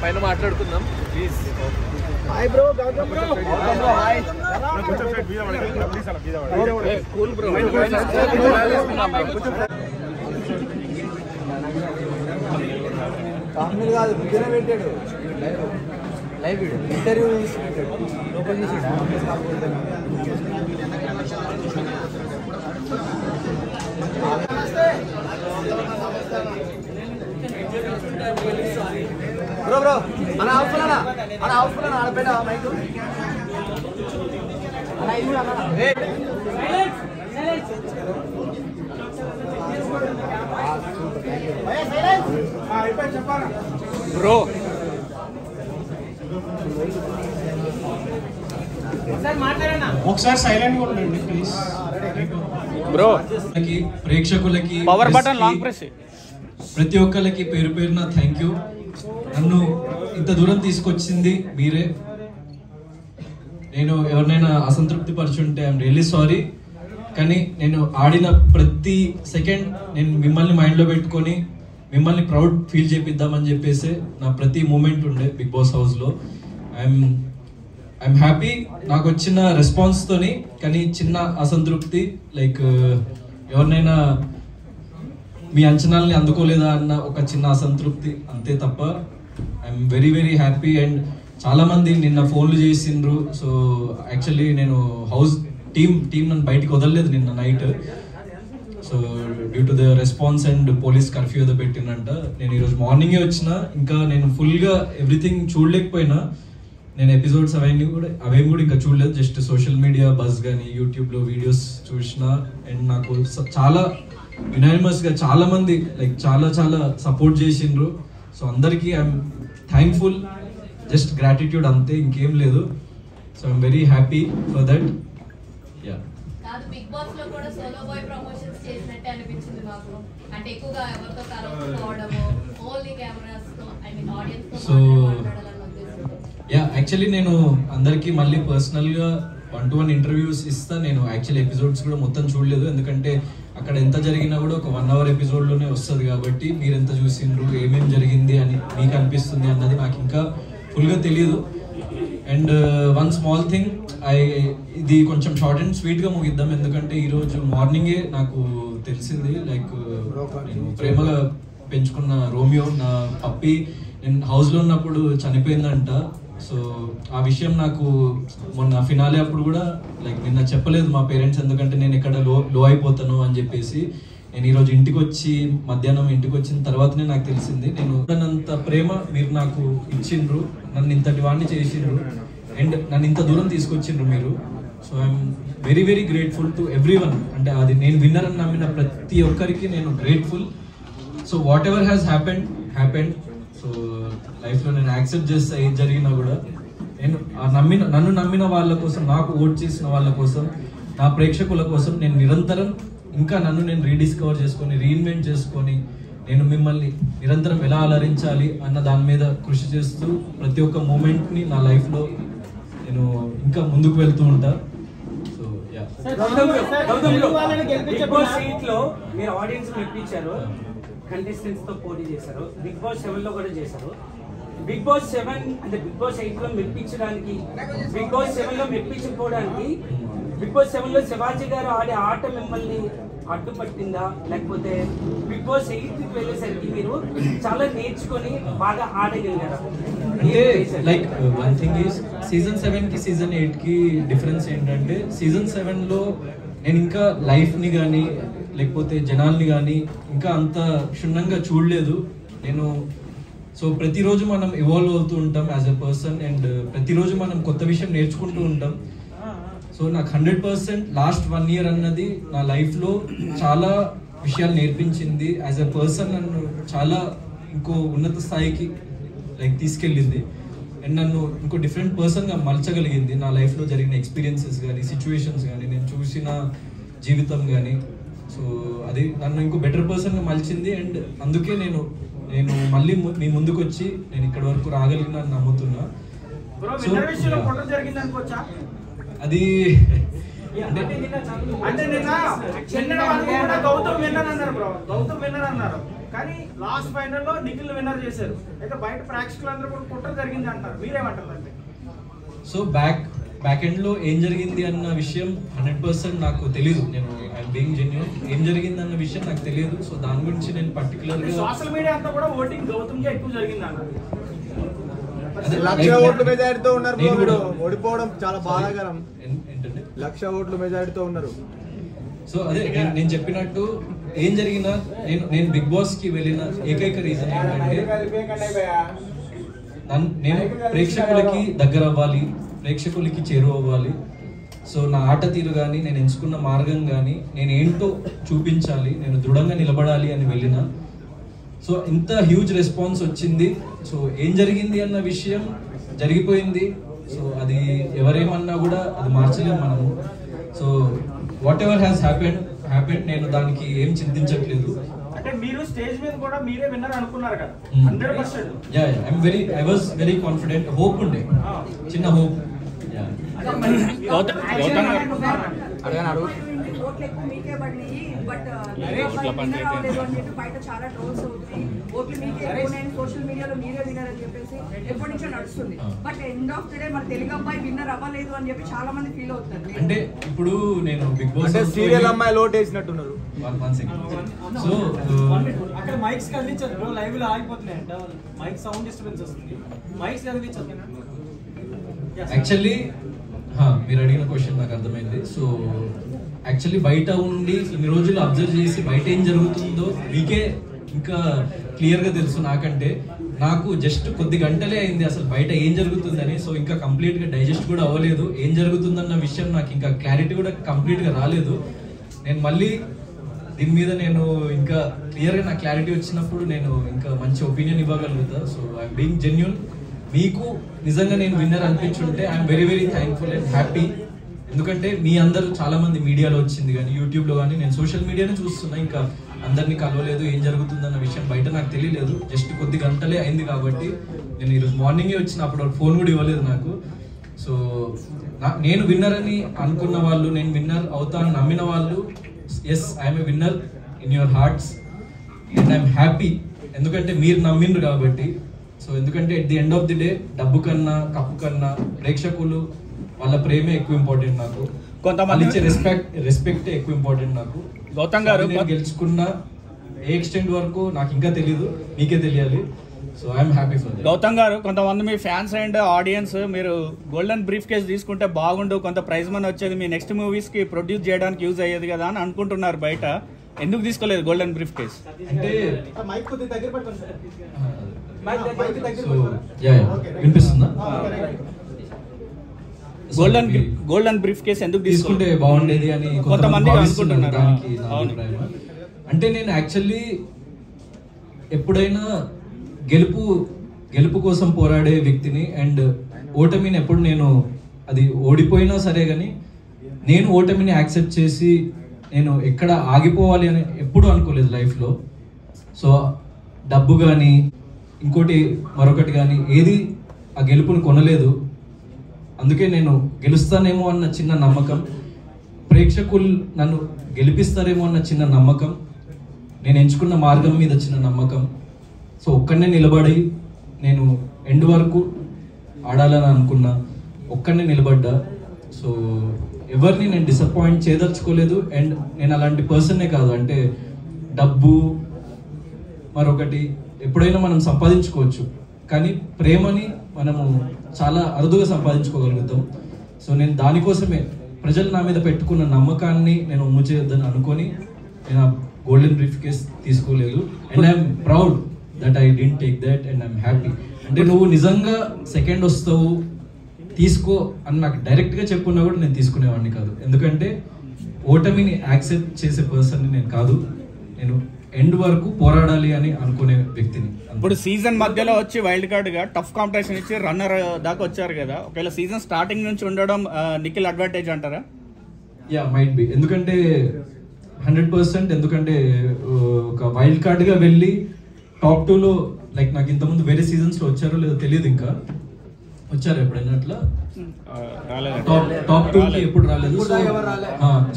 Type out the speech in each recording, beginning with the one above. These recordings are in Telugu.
పైన మాట్లాడుకుందాం please. Hi bro, Gautam bro. Hi. కొంచెం సైడ్ వీడియో వాడండి ప్లీజ్ అలా వీడియో వాడండి. Cool bro. కామెడీ కాదు, బుద్ధినే పెట్టాడు. లైవ్ వీడియో ఇంటర్వ్యూ ఓపెన్ చేసాడా? బ్రో బ్రో మన హౌస్ఫుల్ ఆడపైన మైక్ బ్రో. ఒకసారి సైలెంట్ గా ఉండండి ప్లీజ్ బ్రో. ప్రేక్షకులకి పవర్ బటన్ లాంగ్ ప్రెస్. ప్రతి ఒక్కరికి పేరు పేరున థ్యాంక్ యూ. నన్ను ఇంత దూరం తీసుకొచ్చింది మీరే. నేను ఎవరినైనా అసంతృప్తి పరుచుంటే ఐఎమ్ రియల్లీ సారీ. కానీ నేను ఆడిన ప్రతి సెకండ్ నేను మిమ్మల్ని మైండ్లో పెట్టుకొని మిమ్మల్ని ప్రౌడ్ ఫీల్ చేపిద్దామని చెప్పేసి నా ప్రతి మూమెంట్ ఉండే బిగ్ బాస్ హౌస్లో. ఐఎమ్ హ్యాపీ నాకు వచ్చిన రెస్పాన్స్తోని. కానీ చిన్న అసంతృప్తి, లైక్ ఎవరినైనా మీ అంచనాలని అందుకోలేదా అన్న ఒక చిన్న అసంతృప్తి, అంతే తప్ప I'm very very happy. And చాలామంది నిన్న ఫోన్లు చేసిండ్రు. సో యాక్చువల్లీ నేను హౌస్ టీమ్ నన్ను బయటికి వదలలేదు నిన్న night. So due to the response and police curfew ఏదో పెట్టిందంట. నేను ఈరోజు మార్నింగే వచ్చిన. ఇంకా నేను ఫుల్గా ఎవ్రీథింగ్ చూడలేకపోయినా. నేను ఎపిసోడ్స్ అవేమి కూడా ఇంకా చూడలేదు. జస్ట్ సోషల్ మీడియా బజ్ కానీ యూట్యూబ్లో వీడియోస్ చూసిన. అండ్ నాకు చాలా యునానిమస్గా చాలా మంది లైక్ చాలా సపోర్ట్ చేసిండ్రు. సో అందరికీ ఐఎమ్ థ్యాంక్ఫుల్. జస్ట్ గ్రాటిట్యూడ్, అంతే, ఇంకేం లేదు. So I'm very happy for that. Yeah. Bigg Boss లో కూడా సోలో బాయ్ ప్రమోషన్స్ చేసినట్టే అనిపించింది మాకు. అంటే ఎక్కువగా ఎవరితో కలవకపోవడము, ఓన్లీ కెమెరాస్ తో, ఐ మీన్ ఆడియన్స్ తో మాట్లాడాలన్న ఉద్దేశంతో. యా, యాక్చువల్లీ నేను అందరికీ మళ్ళీ పర్సనల్గా 1-to-1 ఇంటర్వ్యూస్ ఇస్తా. నేను యాక్చువల్లీ ఎపిసోడ్స్ కూడా మొత్తం చూడలేదు. ఎందుకంటే అక్కడ ఎంత జరిగినా కూడా ఒక 1 hour ఎపిసోడ్లోనే వస్తుంది కాబట్టి మీరు ఎంత చూసిండ్రు, ఏమేమి జరిగింది అని మీకు అనిపిస్తుంది అన్నది నాకు ఇంకా ఫుల్గా తెలియదు. అండ్ వన్ స్మాల్ థింగ్, ఇది కొంచెం షార్ట్ అండ్ స్వీట్గా ముగిద్దాం. ఎందుకంటే ఈరోజు మార్నింగే నాకు తెలిసింది, లైక్ నేను ప్రేమగా పెంచుకున్న రోమియో, నా పప్పి, నేను హౌస్లో ఉన్నప్పుడు చనిపోయిందంట. సో ఆ విషయం నాకు మొన్న ఫినాలే అప్పుడు కూడా లైక్ నిన్న చెప్పలేదు మా పేరెంట్స్. ఎందుకంటే నేను ఎక్కడ లో అయిపోతాను అని చెప్పేసి. నేను ఈరోజు ఇంటికి వచ్చి మధ్యాహ్నం ఇంటికి వచ్చిన తర్వాతనే నాకు తెలిసింది. నేను అంత ప్రేమ మీరు నాకు ఇచ్చిండ్రు, నన్ను ఇంతటి వాడిని చేసిండ్రు, అండ్ నన్ను ఇంత దూరం తీసుకొచ్చిండ్రు మీరు. So I'm very very grateful to every one. అంటే అది నేను విన్నర్ అని నమ్మిన ప్రతి ఒక్కరికి నేను grateful. So what ever has happened. So లైఫ్లో నేను యాక్సెప్ట్ చేస్తా ఏది జరిగినా కూడా. నేను నన్ను నమ్మిన వాళ్ళ కోసం, నాకు ఓట్ చేసిన వాళ్ళ కోసం, నా ప్రేక్షకుల కోసం నేను నిరంతరం ఇంకా నన్ను నేను రీడిస్కవర్ చేసుకొని, రీఇన్వెంట్ చేసుకొని, నేను మిమ్మల్ని నిరంతరం ఎలా అలరించాలి అన్న దాని మీద కృషి చేస్తూ ప్రతి ఒక్క మూమెంట్ని నా లైఫ్లో నేను ఇంకా ముందుకు వెళ్తూ ఉంటా. So yeah. బిగ్ బాస్ 8 లో మీరు ఆడియన్స్ మెప్పించారు, కంటెస్టెంట్స్ తో పోటీ చేశారు. బిగ్ బాస్ 7 లో కూడా చేశారు. బిగ్ బాస్ 7 అంటే బిగ్ బాస్ 8 లో మెప్పించడానికి, బిగ్ బాస్ 7 లో మెప్పించకపోవడానికి, బిగ్ బాస్ 7 లో శివాజీ గారు ఆడే ఆట మిమ్మల్ని అడ్డుపట్టిందా, లేకపోతే బిగ్ బాస్ 8 కి వెళ్ళేసరికి మీరు చాలా నేర్చుకొని బాగా ఆడగలిగారా? అంటే like one thing is season 7 కి సీజన్ 8 కి డిఫరెన్స్ ఏంటంటే, సీజన్ 7 లో నేను ఇంకా లైఫ్ని కానీ లేకపోతే జనాల్ని కానీ ఇంకా అంత క్షుణ్ణంగా చూడలేదు నేను. సో ప్రతిరోజు మనం ఇవాల్వ్ అవుతూ ఉంటాం యాజ్ ఎ పర్సన్, అండ్ ప్రతిరోజు మనం కొత్త విషయం నేర్చుకుంటూ ఉంటాం. సో నాకు 100% లాస్ట్ 1 year అన్నది నా లైఫ్లో చాలా విషయాలు నేర్పించింది. యాజ్ ఎ పర్సన్ నన్ను చాలా ఇంకో ఉన్నత స్థాయికి లైక్ తీసుకెళ్ళింది, అండ్ నన్ను ఇంకో డిఫరెంట్ పర్సన్గా మలచగలిగింది. నా లైఫ్లో జరిగిన ఎక్స్పీరియన్సెస్ కానీ, సిచ్యువేషన్స్ కానీ, నేను చూసిన జీవితం కానీ. సో అది నన్ను ఇంకో బెటర్ పర్సన్గా మలిచింది. అండ్ అందుకే నేను మళ్ళీ మీ ముందుకు వచ్చి నేను ఇక్కడి వరకు రాగలిగిన నమ్ముతున్నా. అది అంటే నిన్న గౌతమ్ విన్నర్ అన్నారు బ్రో, గౌతమ్ విన్నర్ అన్నారు. కానీ లాస్ట్ ఫైనల్లో నిఖిల్ విన్నర్ చేశారు. అయితే బయట ప్రేక్షకులందరూ కూడా కుట్ర జరిగింది అంటారు, మీరేమంటారు అంటే? సో బ్యాక్ ఎండ్ లో ఏం జరిగింది అన్న విషయం 100% నాకు తెలియదు. నేను ఐఎమ్ బీయింగ్ జెన్యూన్, ఏం జరిగింది అన్న విషయం నాకు తెలియదు. సో దాని గురించి నేను పర్టికులర్ గా సోషల్ మీడియా అంతా కూడా ఓటింగ్ గౌతమ్కి ఎక్కువ జరిగింది అన్నారు. 1,00,000 ఓట్ల మెజారిటీతో ఉన్నారు బ్రో, మీరు ఓడిపోవడం చాలా బాధాకరం. ఏంటంటే 1,00,000 ఓట్ల మెజారిటీతో ఉన్నారు. సో అదే నేను చెప్పినట్టు ఏం జరిగినా నేను బిగ్ బాస్ కి వెళ్ళిన ఏకైక రీజన్ ఏంటంటే నేను ప్రేక్షకులకి దగ్గర అవ్వాలి, ప్రేక్షకులకి చేరువవ్వాలి. సో నా ఆట తీరు కానీ, నేను ఎంచుకున్న మార్గం కానీ, నేను ఏంటో చూపించాలి, నేను దృఢంగా నిలబడాలి అని వెళ్ళిన. సో ఇంత హ్యూజ్ రెస్పాన్స్ వచ్చింది. సో ఏం జరిగింది అన్న విషయం జరిగిపోయింది. సో అది ఎవరేమన్నా కూడా అది మార్చలేము మనము. So what ever has happened. నేను దానికి ఏం చింతించట్లేదు. అంటే మీరు స్టేజ్ మీద కూడా మీరే విన్నర్ అనుకున్నారు కదా 100%. I was very confident. Hope ఉండే, చిన్న హోప్. ఓట్లు ఎక్కువ మీకే పడినాయి, బట్ విన్నర్ అవ్వలేదు అని చెప్పి బయట చాలా ట్రోల్స్ అవుతుంది. ఓట్లు మీకే ఎక్కువ, సోషల్ మీడియాలో మీరే విన్నర్ అని చెప్పేసి ఎప్పటి నుంచో నడుస్తుంది. But end of the day మన తెలుగు అమ్మాయి విన్నర్ అవ్వలేదు అని చెప్పి చాలా మంది ఫీల్ అవుతారు. అంటే ఇప్పుడు నేను బిగ్ బాస్ సీరియల్ అమ్మాయి లోటు వేసినట్టున్నారు. సో అక్కడ మైక్స్ కదిలించదు బ్రో, లైవ్ లో ఆగిపోతున్నాయి అంట, మైక్ సౌండ్ డిస్టర్బెన్స్ వస్తుంది, మైక్స్ కదిలించదు. యాక్చువల్లీ మీరు అడిగిన క్వశ్చన్ నాకు అర్థమైంది. సో యాక్చువల్లీ బయట ఉండి ఇన్ని రోజులు అబ్జర్వ్ చేసి బయట ఏం జరుగుతుందో మీకే ఇంకా క్లియర్గా తెలుసు నాకంటే. నాకు జస్ట్ కొద్ది గంటలే అయింది అసలు బయట ఏం జరుగుతుందని. సో ఇంకా కంప్లీట్గా డైజెస్ట్ కూడా అవ్వలేదు. ఏం జరుగుతుందన్న విషయం నాకు ఇంకా క్లారిటీ కూడా కంప్లీట్గా రాలేదు. నేను మళ్ళీ దీని మీద నేను ఇంకా క్లియర్గా నా క్లారిటీ వచ్చినప్పుడు నేను ఇంకా మంచి ఒపీనియన్ ఇవ్వగలుగుతా. So I'm being genuine. మీకు నిజంగా నేను విన్నర్ అనిపించుంటే I'm very very thankful and happy. ఎందుకంటే మీ అందరూ చాలా మంది మీడియాలో వచ్చింది కానీ, యూట్యూబ్లో కానీ, నేను సోషల్ మీడియానే చూస్తున్నా. ఇంకా అందరినీ కలవలేదు, ఏం జరుగుతుందన్న విషయం బయట నాకు తెలియలేదు. జస్ట్ కొద్ది గంటలే అయింది కాబట్టి నేను ఈరోజు మార్నింగే వచ్చిన, అప్పుడు ఫోన్ కూడా ఇవ్వలేదు నాకు. సో నేను విన్నర్ అని అనుకున్న వాళ్ళు, నేను విన్నర్ అవుతాను నమ్మిన వాళ్ళు, yes I'm a winner in your hearts and I'm happy. ఎందుకంటే మీరు నమ్మిండ్రు కాబట్టి. సో ఎందుకంటే at the end of the day డబ్బు కన్నా, కప్పు కన్నా ప్రేక్షకులు వాళ్ళ ప్రేమే ఎక్కువ ఇంపార్టెంట్ నాకు. కొంతమంది రెస్పెక్ట్ ఎక్కువ ఇంపార్టెంట్ నాకు. గౌతమ్ గారు గెలుచుకున్న ఏ ఎక్స్టెంట్ వరకు నాకు ఇంకా తెలియదు, మీకే తెలియాలి. So I'm happy for that. Gautam గారు, కొంతమంది మీ ఫ్యాన్స్ అండ్ ఆడియన్స్ మీరు గోల్డెన్ బ్రీఫ్ కేస్ తీసుకుంటే బాగుండు, కొంత ప్రైజ్ మనీ వచ్చేది, మీ నెక్స్ట్ మూవీస్ కి ప్రొడ్యూస్ చేయడానికి యూజ్ అయ్యేది కదా అని అనుకుంటున్నారు బయట. ఎందుకు తీసుకోలేదు గోల్డెన్ బ్రీఫ్ కేస్? అంటే మైక్ కొద్దిగా దగ్గర పెట్టుకోండి. వినిపిస్తుందా? గోల్డెన్ బ్రీఫ్ కేస్ ఎందుకు తీసుకుంటే బాగుండేది అని కొంతమంది అనుకుంటున్నారు. దానికి నా అభిప్రాయం. అంటే నేను యాక్చువల్లీ ఎప్పుడైనా గెలుపు కోసం పోరాడే వ్యక్తిని. అండ్ ఓటమిని ఎప్పుడు నేను అది ఓడిపోయినా సరే కానీ నేను ఓటమిని యాక్సెప్ట్ చేసి నేను ఎక్కడ ఆగిపోవాలి అని ఎప్పుడు అనుకోలేదు లైఫ్లో. సో డబ్బు కానీ ఇంకోటి మరొకటి కానీ ఏది ఆ గెలుపుని కొనలేదు. అందుకే నేను గెలుస్తానేమో అన్న చిన్న నమ్మకం, ప్రేక్షకులు నన్ను గెలిపిస్తారేమో అన్న చిన్న నమ్మకం, నేను ఎంచుకున్న మార్గం మీద చిన్న నమ్మకం. సో ఒక్కడనే నిలబడి నేను ఎండ్ వరకు ఆడాలని అనుకున్నా, ఒక్కడనే నిలబడ్డా. సో ఎవరిని నేను డిసప్పాయింట్ చేయదలుచుకోలేదు. అండ్ నేను అలాంటి పర్సన్నే కాదు. అంటే డబ్బు మరొకటి ఎప్పుడైనా మనం సంపాదించుకోవచ్చు, కానీ ప్రేమని మనము చాలా అరుదుగా సంపాదించుకోగలుగుతాం. సో నేను దానికోసమే ప్రజలు నా మీద పెట్టుకున్న నమ్మకాన్ని నేను ఒమ్ము చేయొద్దని అనుకొని నేను ఆ గోల్డెన్ బ్రీఫ్ కేస్ తీసుకోలేదు. And I'm proud that I didn't take that and I'm happy. అంటే నువ్వు నిజంగా సెకండ్ వస్తావు తీసుకో అని నాకు డైరెక్ట్గా చెప్పున్నా కూడా నేను తీసుకునేవాడిని కాదు. ఎందుకంటే ఓటమిని యాక్సెప్ట్ చేసే పర్సన్ని నేను కాదు. నేను ఎండ్ వరకు పోరాడాలి అని అనుకునే వ్యక్తిని. ఇప్పుడు సీజన్ మధ్యలో వచ్చి వైల్డ్ కార్డ్ గా టఫ్ కాంపిటీషన్ ఇచ్చి రన్నర్ దాకా వచ్చారు కదా, ఒకవేళ సీజన్ స్టార్టింగ్ నుంచి ఉండడం నిఖిల్ అడ్వాంటేజ్ అంటారా? Yeah, might be. ఎందుకంటే 100%. ఎందుకంటే ఒక వైల్డ్ కార్డ్ గా వెళ్ళి టాప్ 2లో లైక్ నాకు ఇంతకుముందు వేరే సీజన్స్ లో వచ్చారో లేదో తెలియదు. ఇంకా వచ్చారు ఎప్పుడైనా అట్లా టాప్ 2కి ఎప్పుడు రాలేదు.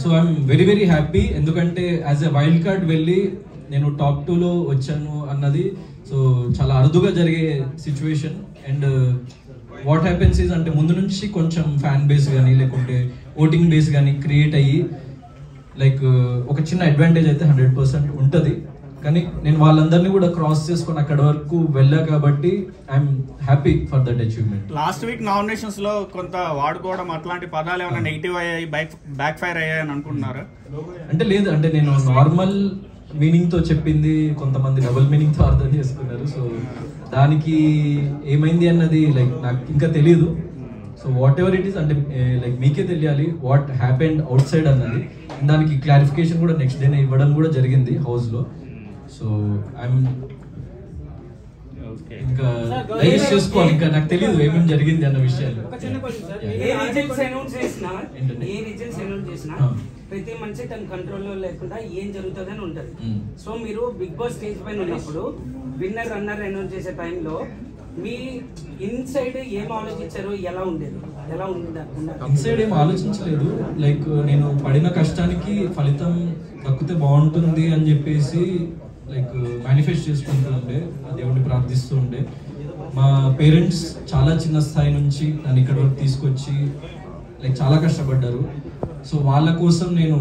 So I'm very very happy. ఎందుకంటే యాజ్ ఎ వైల్డ్ కార్డ్ వెళ్ళి నేను టాప్ 2లో వచ్చాను అన్నది సో చాలా అరుదుగా జరిగే situation. And what happens is అంటే ముందు నుంచి కొంచెం ఫ్యాన్ బేస్ కానీ లేకుంటే ఓటింగ్ బేస్ కానీ క్రియేట్ అయ్యి లైక్ ఒక చిన్న అడ్వాంటేజ్ అయితే 100% ఉంటుంది. కానీ నేను వాళ్ళందరినీ కూడా క్రాస్ చేసుకొని అక్కడ వరకు వెళ్ళా కాబట్టి I'm happy for that achievement. Last week nominations లో కొంత వాడుకోవడం అట్లాంటి పదాలు ఏమైనా నెగిటివ్ అయ్యాయి, బ్యాక్ ఫైర్ అయ్యాయని అనుకుంటున్నారా? అంటే లేదు, అంటే నేను నార్మల్ మీనింగ్ తో చెప్పింది కొంతమంది డబుల్ మీనింగ్ తో అర్థం చేసుకున్నారు. సో దానికి ఏమైంది అన్నది లైక్ నాకు ఇంకా తెలియదు. So what ever it is అంటే లైక్ మీకే తెలియాలి వాట్ హ్యాపెండ్ అవుట్ సైడ్ అన్నది. దానికి క్లారిఫికేషన్ కూడా నెక్స్ట్ డేనే ఇవ్వడం కూడా జరిగింది హౌస్ లో. సో ఐఎమ్ ఇంకా డైజెస్ట్ చేసుకోవాలి, ఇంకా నాకు తెలియదు ఏమేమి జరిగింది అన్న విషయాలు. ఏ రిజల్ట్స్ అనౌన్స్ చేసినా ప్రతి మనిషి తన కంట్రోల్లో లేకుండా ఏం జరుగుతుందని ఉంటది. సో మీరు బిగ్ బాస్ స్టేజ్ పైన ఉన్నప్పుడు విన్నర్ రన్నర్ అనౌన్స్ చేసే టైంలో మీ ఇన్సైడ్ ఏం ఆలోచించారు, ఎలా ఉండేది, ఎలా ఉంది? ఇన్సైడ్ ఏం ఆలోచించలేదు. లైక్ నేను పడిన కష్టానికి ఫలితం దక్కితే బాగుంటుంది అని చెప్పేసి లైక్ మేనిఫెస్ట్ చేసుకుంటూ ఉండే, దేవుడిని ప్రార్థిస్తూ ఉండే. మా పేరెంట్స్ చాలా చిన్న స్థాయి నుంచి నన్ను ఇక్కడ వరకు తీసుకొచ్చి లైక్ చాలా కష్టపడ్డారు. సో వాళ్ళ కోసం నేను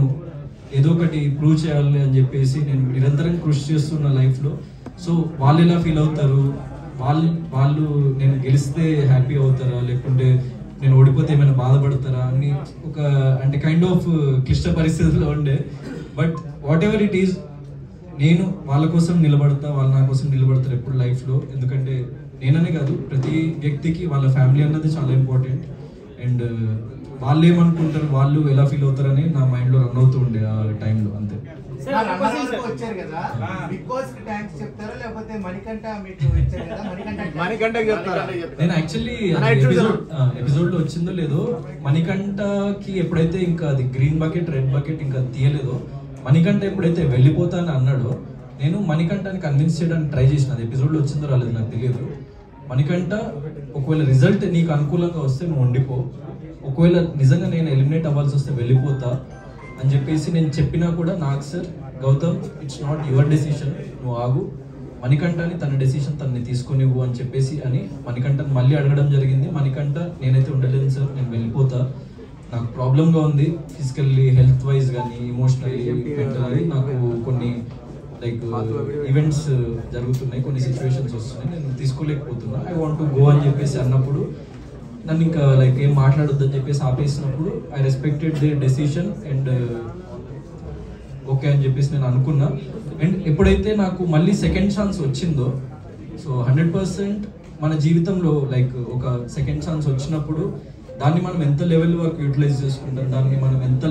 ఏదో ఒకటి ప్రూవ్ చేయాలి అని చెప్పేసి నేను నిరంతరం కృషి చేస్తున్న లైఫ్లో. సో వాళ్ళు ఎలా ఫీల్ అవుతారు, వాళ్ళు నేను గెలిస్తే హ్యాపీ అవుతారా లేకుంటే నేను ఓడిపోతే ఏమైనా బాధపడతారా అని ఒక అంటే కైండ్ ఆఫ్ క్లిష్ట పరిస్థితుల్లో ఉండే. But what ever it is నేను వాళ్ళ కోసం నిలబడతా, వాళ్ళు నా కోసం నిలబడతారు ఎప్పుడు లైఫ్లో. ఎందుకంటే నేననే కాదు ప్రతి వ్యక్తికి వాళ్ళ ఫ్యామిలీ అన్నది చాలా ఇంపార్టెంట్. అండ్ వాళ్ళు ఏమనుకుంటారు, వాళ్ళు ఎలా ఫీల్ అవుతారని నా మైండ్లో రన్ అవుతూ ఉండే ఆ టైంలో. అంతే. వచ్చారు కదా, బిగ్ బాస్ కి థాంక్స్ చెప్తారా లేకపోతే మణికంఠ మీకు ఇచ్చారు కదా, మణికంఠకి చెప్తారా? నేను యాక్చువల్లీ ఎపిసోడ్ లో వచ్చిందో లేదో మణికంఠకి ఎప్పుడైతే ఇంకా అది గ్రీన్ బకెట్ రెడ్ బకెట్ ఇంకా తీయలేదో, మణికంఠ ఎప్పుడైతే వెళ్ళిపోతానని అన్నాడో నేను మణికంఠని కన్విన్స్ చేయడానికి ట్రై చేసిన. అది ఎపిసోడ్లో వచ్చిందో రాలేదు నాకు తెలియదు. మణికంఠ ఒకవేళ రిజల్ట్ నీకు అనుకూలంగా వస్తే నువ్వు ఉండిపో, ఒకవేళ నిజంగా నేను ఎలిమినేట్ అవ్వాల్సి వస్తే వెళ్ళిపోతా అని చెప్పేసి నేను చెప్పినా కూడా నాకు sir Gautam it's not your decision, నువ్వు ఆగు, మణికంఠని తన డెసిషన్ తనని తీసుకొనివ్వు అని చెప్పేసి అని మణికంఠని మళ్ళీ అడగడం జరిగింది. మణికంఠ నేనైతే ఉండలేను సార్, నేను వెళ్ళిపోతా, నాకు ప్రాబ్లంగా ఉంది ఫిజికల్లీ హెల్త్ వైజ్ కానీ ఇమోషనల్లీ మెంటల్లీ, నాకు కొన్ని లైక్ ఈవెంట్స్ జరుగుతున్నాయి, కొన్ని సిచ్యువేషన్స్ వస్తున్నాయి, నేను తీసుకోలేకపోతున్నా, ఐ వాంట్ టు గో అని చెప్పేసి అన్నప్పుడు నన్ను ఇంకా లైక్ ఏం మాట్లాడొద్దని చెప్పేసి ఆపేసినప్పుడు I respected the decision and okay అని చెప్పేసి నేను అనుకున్నా. అండ్ ఎప్పుడైతే నాకు మళ్ళీ సెకండ్ ఛాన్స్ వచ్చిందో, సో 100% మన జీవితంలో లైక్ ఒక సెకండ్ ఛాన్స్ వచ్చినప్పుడు దాన్ని మనం ఎంత లెవెల్ వరకు యూటిలైజ్ చేసుకుంటాం, దాన్ని మనం ఎంత